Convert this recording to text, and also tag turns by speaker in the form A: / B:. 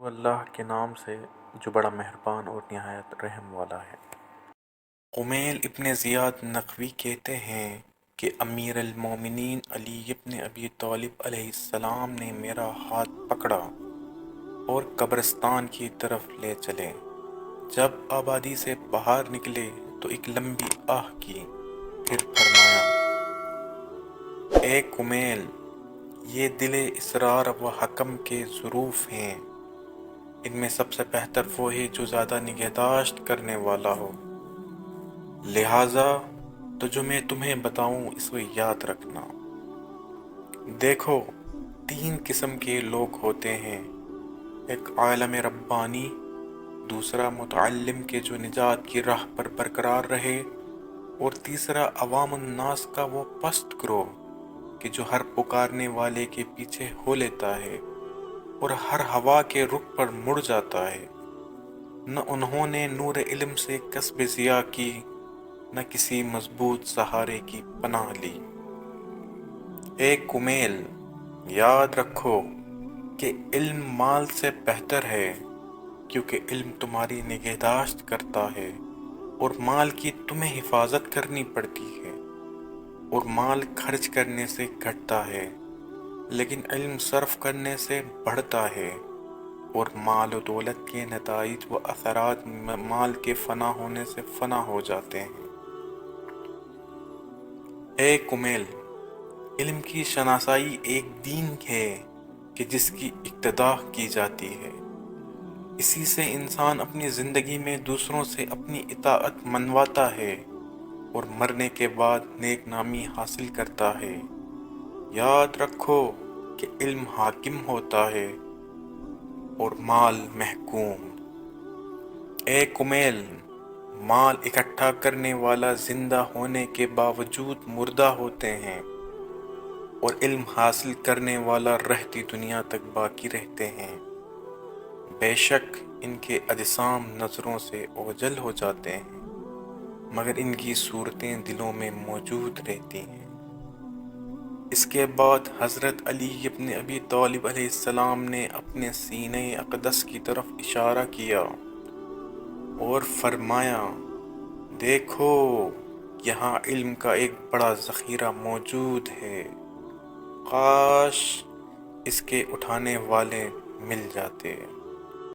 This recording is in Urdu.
A: وہ اللہ کے نام سے جو بڑا مہربان اور نہایت رحم والا ہے۔ قمیل ابن زیاد نقوی کہتے ہیں کہ امیر المومنین علی ابن ابی طالب علیہ السلام نے میرا ہاتھ پکڑا اور قبرستان کی طرف لے چلے۔ جب آبادی سے باہر نکلے تو ایک لمبی آہ کی، پھر فرمایا: اے قمیل، یہ دل اسرار و حکم کے ظروف ہیں، ان میں سب سے بہتر وہ ہے جو زیادہ نگہداشت کرنے والا ہو، لہٰذا تو جو میں تمہیں بتاؤں اس کو یاد رکھنا۔ دیکھو، 3 قسم کے لوگ ہوتے ہیں، ایک عالم ربانی، دوسرا متعلم کے جو نجات کی راہ پر برقرار رہے، اور تیسرا عوام الناس کا وہ پست گروہ کہ جو ہر پکارنے والے کے پیچھے ہو لیتا ہے اور ہر ہوا کے رخ پر مڑ جاتا ہے۔ نہ انہوں نے نور علم سے کسب ضیاء کی، نہ کسی مضبوط سہارے کی پناہ لی۔ اے قمیل، یاد رکھو کہ علم مال سے بہتر ہے، کیونکہ علم تمہاری نگہداشت کرتا ہے اور مال کی تمہیں حفاظت کرنی پڑتی ہے، اور مال خرچ کرنے سے گھٹتا ہے لیکن علم صرف کرنے سے بڑھتا ہے، اور مال و دولت کے نتائج و اثرات مال کے فنا ہونے سے فنا ہو جاتے ہیں۔ اے قمیل، علم کی شناسائی ایک دین ہے کہ جس کی اقتداء کی جاتی ہے، اسی سے انسان اپنی زندگی میں دوسروں سے اپنی اطاعت منواتا ہے اور مرنے کے بعد نیک نامی حاصل کرتا ہے۔ یاد رکھو کہ علم حاکم ہوتا ہے اور مال محکوم۔ اے قمیل، مال اکٹھا کرنے والا زندہ ہونے کے باوجود مردہ ہوتے ہیں، اور علم حاصل کرنے والا رہتی دنیا تک باقی رہتے ہیں۔ بے شک ان کے اجسام نظروں سے اوجھل ہو جاتے ہیں، مگر ان کی صورتیں دلوں میں موجود رہتی ہیں۔ اس کے بعد حضرت علی ابن ابی طالب علیہ السلام نے اپنے سینہ اقدس کی طرف اشارہ کیا اور فرمایا: دیکھو، یہاں علم کا ایک بڑا ذخیرہ موجود ہے، کاش اس کے اٹھانے والے مل جاتے۔